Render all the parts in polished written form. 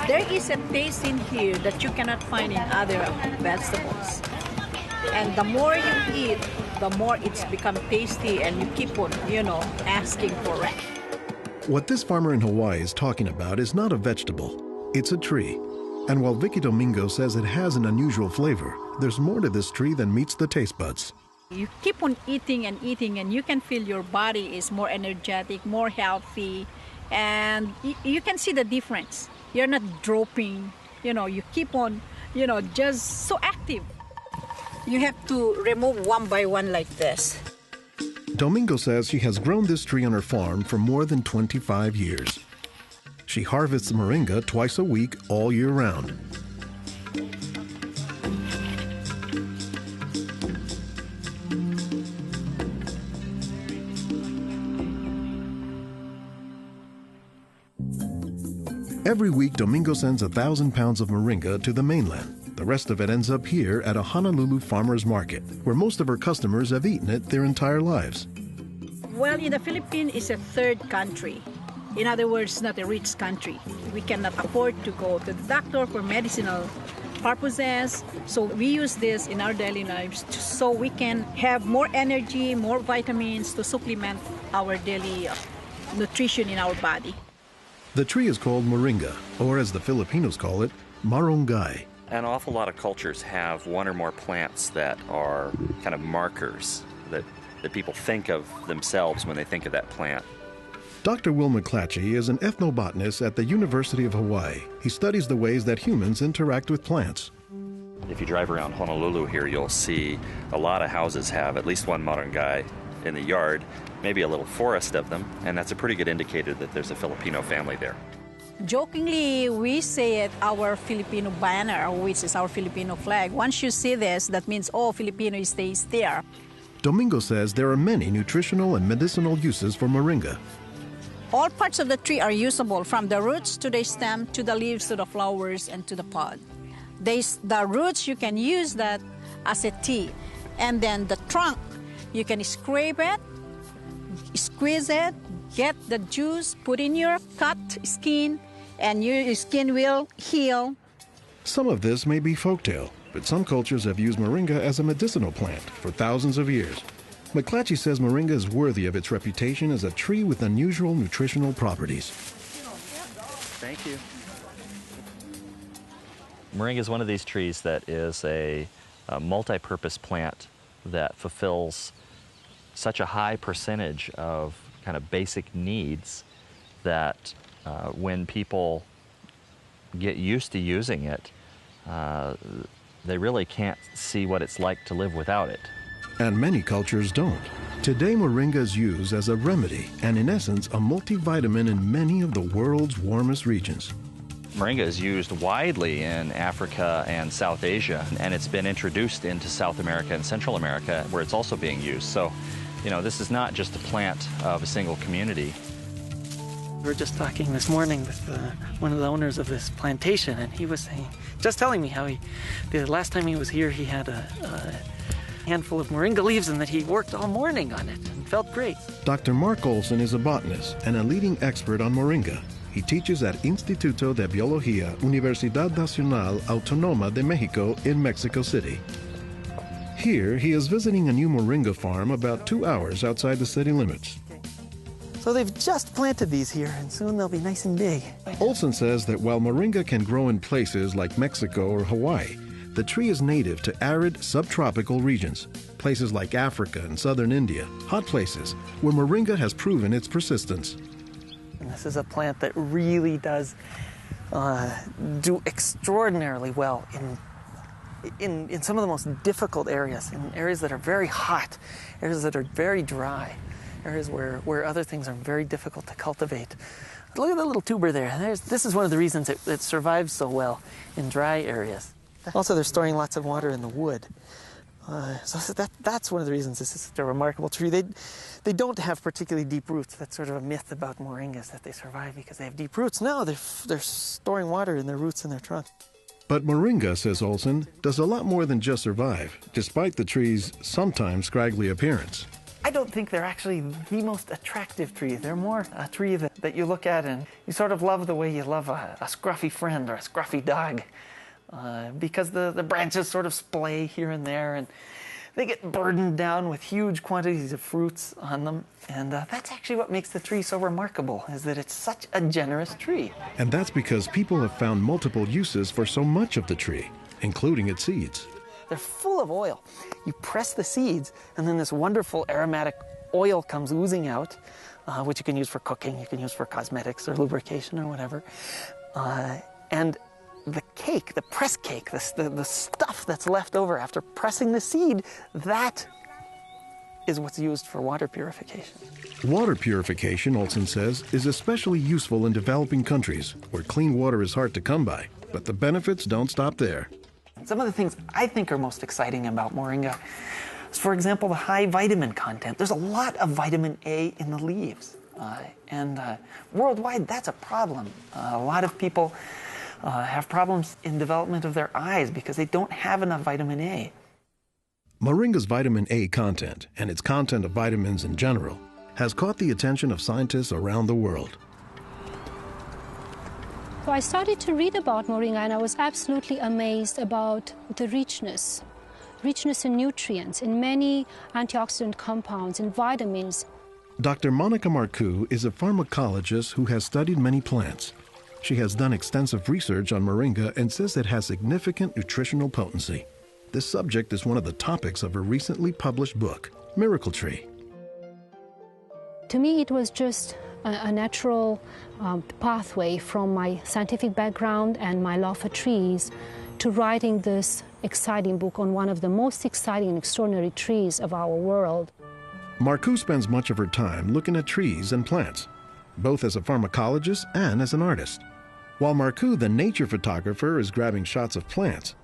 There is a taste in here that you cannot find in other vegetables. And the more you eat, the more it's become tasty and you keep on, asking for it. What this farmer in Hawaii is talking about is not a vegetable, it's a tree. And while Vicky Domingo says it has an unusual flavor, there's more to this tree than meets the taste buds. You keep on eating and eating and you can feel your body is more energetic, more healthy, and you can see the difference. You're not dropping, you keep on, just so active. You have to remove one by one like this. Domingo says she has grown this tree on her farm for more than 25 years. She harvests moringa twice a week all year round. Every week, Domingo sends 1,000 pounds of moringa to the mainland. The rest of it ends up here at a Honolulu farmer's market, where most of her customers have eaten it their entire lives. Well, in the Philippines, it's a third country. In other words, not a rich country. We cannot afford to go to the doctor for medicinal purposes. So we use this in our daily lives so we can have more energy, more vitamins to supplement our daily nutrition in our body. The tree is called moringa, or as the Filipinos call it, marunggay. An awful lot of cultures have one or more plants that are kind of markers that people think of themselves when they think of that plant. Dr. Will McClatchy is an ethnobotanist at the University of Hawaii. He studies the ways that humans interact with plants. If you drive around Honolulu here, you'll see a lot of houses have at least one marunggay in the yard, maybe a little forest of them, and that's a pretty good indicator that there's a Filipino family there. Jokingly, we say it our Filipino banner, which is our Filipino flag. Once you see this, that means all Filipino stays there. Domingo says there are many nutritional and medicinal uses for moringa. All parts of the tree are usable, from the roots to the stem, to the leaves, to the flowers, and to the pod. The roots, you can use that as a tea. And then the trunk, you can scrape it, squeeze it, get the juice, put in your cut skin, and your skin will heal. Some of this may be folktale, but some cultures have used moringa as a medicinal plant for thousands of years. McClatchy says moringa is worthy of its reputation as a tree with unusual nutritional properties. Thank you. Moringa is one of these trees that is a multi-purpose plant that fulfills such a high percentage of kind of basic needs that when people get used to using it, they really can't see what it's like to live without it. And many cultures don't. Today, moringa is used as a remedy and, in essence, a multivitamin in many of the world's warmest regions. Moringa is used widely in Africa and South Asia, and it's been introduced into South America and Central America, where it's also being used. So, this is not just a plant of a single community. We were just talking this morning with one of the owners of this plantation, and he was just telling me how the last time he was here, he had a handful of moringa leaves and that he worked all morning on it and felt great. Dr. Mark Olson is a botanist and a leading expert on moringa. He teaches at Instituto de Biología, Universidad Nacional Autónoma de México in Mexico City. Here, he is visiting a new moringa farm about 2 hours outside the city limits. So they've just planted these here, and soon they'll be nice and big. Olson says that while moringa can grow in places like Mexico or Hawaii, the tree is native to arid subtropical regions, places like Africa and southern India, hot places where moringa has proven its persistence. And this is a plant that really does do extraordinarily well in some of the most difficult areas, in areas that are very hot, areas that are very dry, areas where other things are very difficult to cultivate. Look at the little tuber there. This is one of the reasons it survives so well in dry areas. Also, they're storing lots of water in the wood. So that's one of the reasons this is such a remarkable tree. They don't have particularly deep roots. That's sort of a myth about moringas, that they survive because they have deep roots. No, they're storing water in their roots in their trunk. But moringa, says Olson, does a lot more than just survive, despite the tree's sometimes scraggly appearance. I don't think they're actually the most attractive tree. They're more a tree that you look at and you sort of love the way you love a scruffy friend or a scruffy dog. Because the branches sort of splay here and there, and they get burdened down with huge quantities of fruits on them. And that's actually what makes the tree so remarkable, is that it's such a generous tree. And that's because people have found multiple uses for so much of the tree, including its seeds. They're full of oil. You press the seeds, and then this wonderful aromatic oil comes oozing out, which you can use for cooking, you can use for cosmetics or lubrication or whatever. And the cake, the press cake, the stuff that's left over after pressing the seed, that is what's used for water purification. Water purification, Olson says, is especially useful in developing countries where clean water is hard to come by. But the benefits don't stop there. Some of the things I think are most exciting about moringa is, for example, the high vitamin content. There's a lot of vitamin A in the leaves. And worldwide, that's a problem. A lot of people have problems in development of their eyes because they don't have enough vitamin A. Moringa's vitamin A content, and its content of vitamins in general, has caught the attention of scientists around the world. So I started to read about moringa, and I was absolutely amazed about the richness in nutrients, in many antioxidant compounds, in vitamins. Dr. Monica Marcoux is a pharmacologist who has studied many plants. She has done extensive research on moringa and says it has significant nutritional potency. This subject is one of the topics of her recently published book, Miracle Tree. To me, it was just a natural pathway from my scientific background and my love for trees to writing this exciting book on one of the most exciting and extraordinary trees of our world. Marcoux spends much of her time looking at trees and plants, both as a pharmacologist and as an artist. While Marcoux, the nature photographer, is grabbing shots of plants,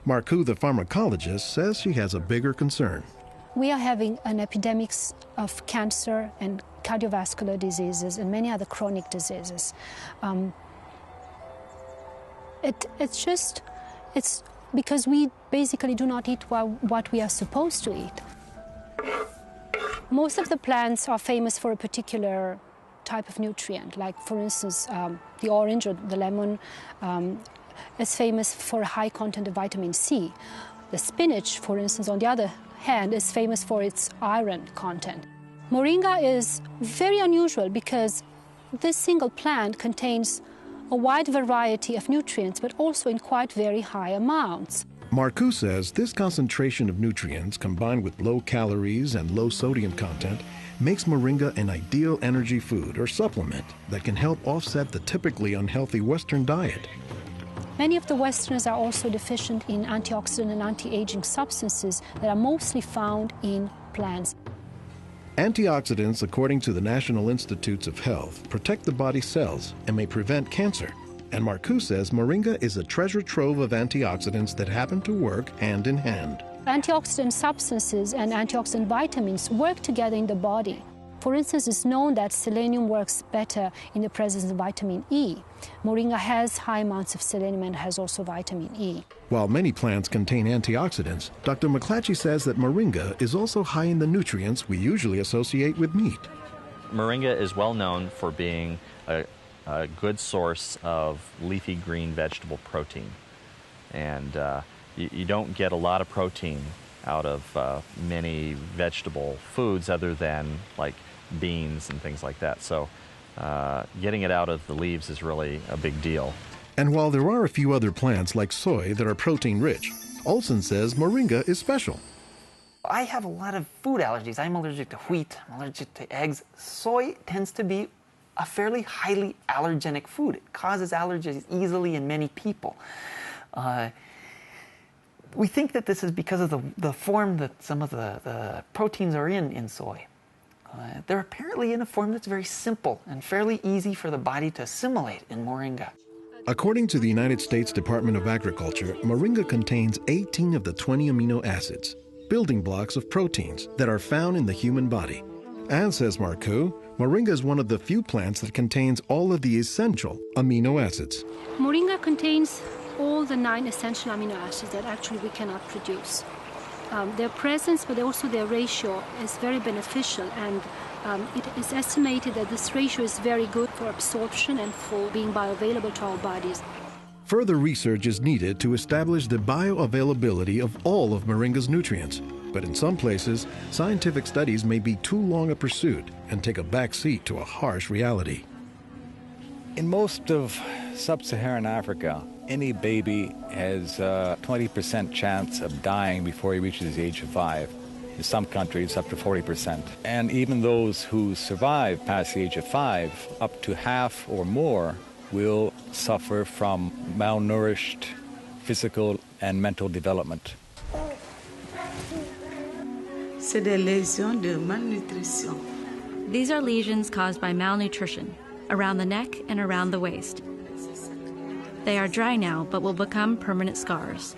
Marcoux, the pharmacologist, says she has a bigger concern. We are having an epidemic of cancer and cardiovascular diseases and many other chronic diseases. It's because we basically do not eat what we are supposed to eat. Most of the plants are famous for a particular type of nutrient, like for instance, the orange or the lemon is famous for a high content of vitamin C. The spinach, for instance, on the other hand, is famous for its iron content. Moringa is very unusual because this single plant contains a wide variety of nutrients, but also in quite very high amounts. Marcoux says this concentration of nutrients, combined with low calories and low sodium content, makes moringa an ideal energy food or supplement that can help offset the typically unhealthy Western diet. Many of the Westerners are also deficient in antioxidant and anti-aging substances that are mostly found in plants. Antioxidants, according to the National Institutes of Health, protect the body's cells and may prevent cancer. And Marcoux says moringa is a treasure trove of antioxidants that happen to work hand in hand. Antioxidant substances and antioxidant vitamins work together in the body. For instance, it's known that selenium works better in the presence of vitamin E. Moringa has high amounts of selenium and has also vitamin E. While many plants contain antioxidants, Dr. McClatchy says that moringa is also high in the nutrients we usually associate with meat. Moringa is well known for being a good source of leafy green vegetable protein. And you don't get a lot of protein out of many vegetable foods other than like beans and things like that. So getting it out of the leaves is really a big deal. And while there are a few other plants like soy that are protein rich, Olson says moringa is special. I have a lot of food allergies. I'm allergic to wheat, I'm allergic to eggs. Soy tends to be a fairly highly allergenic food. It causes allergies easily in many people. We think that this is because of the form that some of the proteins are in soy. They're apparently in a form that's very simple and fairly easy for the body to assimilate in moringa. According to the United States Department of Agriculture, moringa contains 18 of the 20 amino acids, building blocks of proteins that are found in the human body. And, says Marcoux, moringa is one of the few plants that contains all of the essential amino acids. Moringa contains all the 9 essential amino acids that actually we cannot produce. Their presence, but also their ratio, is very beneficial, and it is estimated that this ratio is very good for absorption and for being bioavailable to our bodies. Further research is needed to establish the bioavailability of all of moringa's nutrients. But in some places, scientific studies may be too long a pursuit and take a back seat to a harsh reality. In most of sub-Saharan Africa, any baby has a 20% chance of dying before he reaches the age of 5. In some countries, up to 40%. And even those who survive past the age of 5, up to half or more will suffer from malnourished physical and mental development. C'est des lésions de malnutrition. These are lesions caused by malnutrition around the neck and around the waist. They are dry now, but will become permanent scars.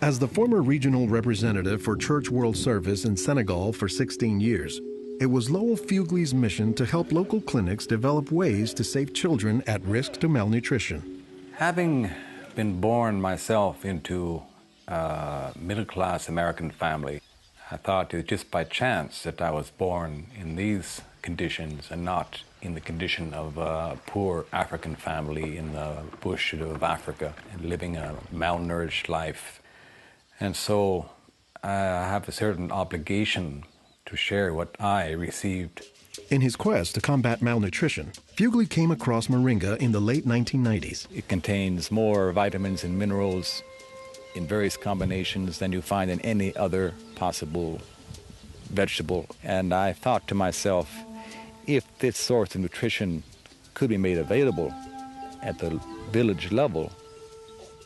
As the former regional representative for Church World Service in Senegal for 16 years, it was Lowell Fugley's mission to help local clinics develop ways to save children at risk to malnutrition. Having been born myself into a middle-class American family, I thought it was just by chance that I was born in these conditions and not in the condition of a poor African family in the bush of Africa and living a malnourished life. And so I have a certain obligation to share what I received. In his quest to combat malnutrition, Fugley came across moringa in the late 1990s. It contains more vitamins and minerals in various combinations than you find in any other possible vegetable. And I thought to myself, if this source of nutrition could be made available at the village level,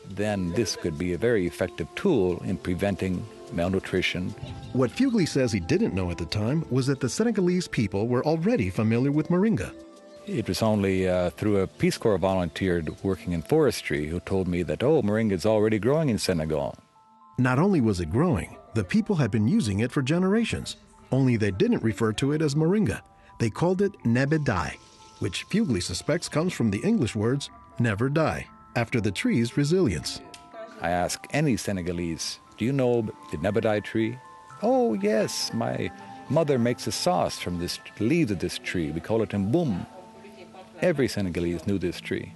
then this could be a very effective tool in preventing malnutrition. What Fugley says he didn't know at the time was that the Senegalese people were already familiar with moringa. It was only through a Peace Corps volunteer working in forestry who told me that, oh, moringa is already growing in Senegal. Not only was it growing, the people had been using it for generations, only they didn't refer to it as moringa. They called it nebedai, which Fugley suspects comes from the English words never die, after the tree's resilience. I ask any Senegalese, do you know the nebedai tree? Oh, yes, my mother makes a sauce from the leaves of this tree. We call it mboum. Every Senegalese knew this tree.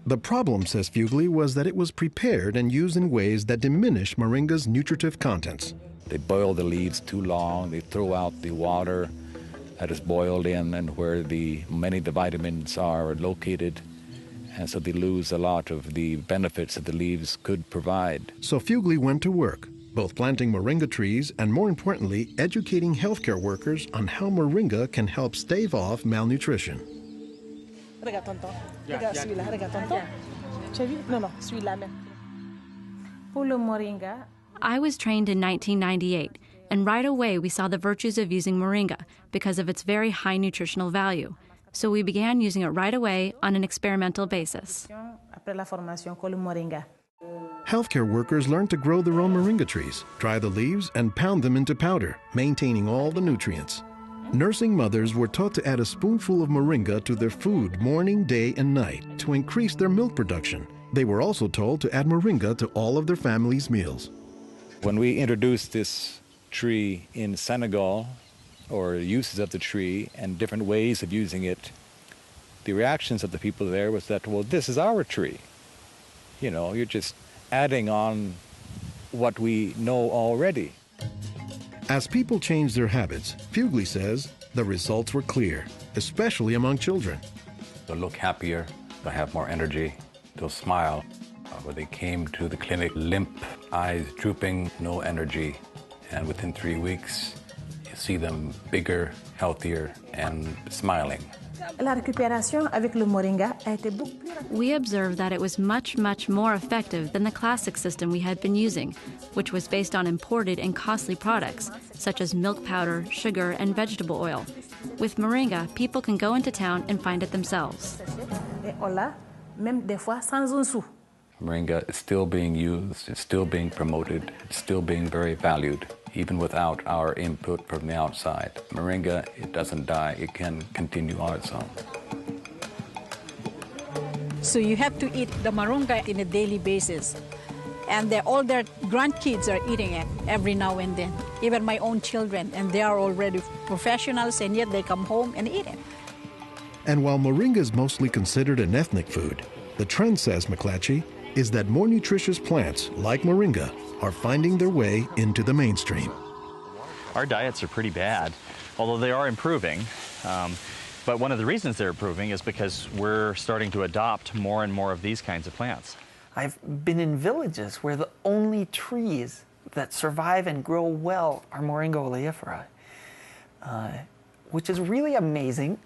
The problem, says Fugley, was that it was prepared and used in ways that diminish moringa's nutritive contents. They boil the leaves too long, they throw out the water that is boiled in and where many of the vitamins are located, and so they lose a lot of the benefits that the leaves could provide. So Fugley went to work, both planting moringa trees and, more importantly, educating healthcare workers on how moringa can help stave off malnutrition. Regarde tonton. Regarde celui-là. Regarde tonton. Tu as vu? Non, celui-là même. Pour le moringa. I was trained in 1998, and right away we saw the virtues of using moringa because of its very high nutritional value. So we began using it right away on an experimental basis. Après la formation, con le moringa. Healthcare workers learned to grow their own moringa trees, dry the leaves, and pound them into powder, maintaining all the nutrients. Nursing mothers were taught to add a spoonful of moringa to their food morning, day, and night to increase their milk production. They were also told to add moringa to all of their family's meals. When we introduced this tree in Senegal, or uses of the tree and different ways of using it, the reactions of the people there was that, well, this is our tree. You know, you're just adding on what we know already. As people changed their habits, Fugley says the results were clear, especially among children. They'll look happier, they'll have more energy, they'll smile. When they came to the clinic, limp, eyes drooping, no energy, and within 3 weeks, you see them bigger, healthier, and smiling. La récupération avec le moringa a été beaucoup plus rapide. We observed that it was much, much more effective than the classic system we had been using, which was based on imported and costly products, such as milk powder, sugar, and vegetable oil. With moringa, people can go into town and find it themselves. Et on l'a, même des fois sans un sou. Moringa is still being used, it's still being promoted, it's still being very valued, even without our input from the outside. Moringa, it doesn't die, it can continue on its own. So you have to eat the moringa on a daily basis. And all their grandkids are eating it every now and then, even my own children, and they are already professionals, and yet they come home and eat it. And while moringa is mostly considered an ethnic food, the trend, says McClatchy, is that more nutritious plants, like moringa, are finding their way into the mainstream. Our diets are pretty bad, although they are improving. But one of the reasons they're improving is because we're starting to adopt more and more of these kinds of plants. I've been in villages where the only trees that survive and grow well are Moringa oleifera, which is really amazing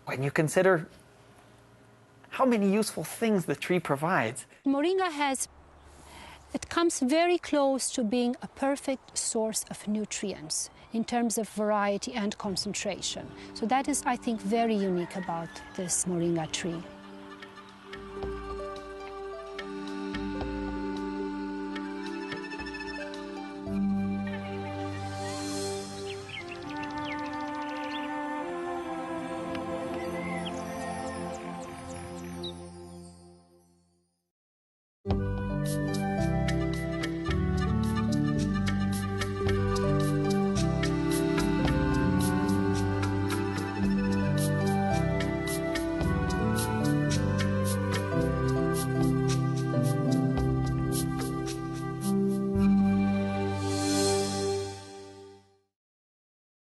when you consider how many useful things the tree provides. Moringa it comes very close to being a perfect source of nutrients in terms of variety and concentration. So that is, I think, very unique about this moringa tree.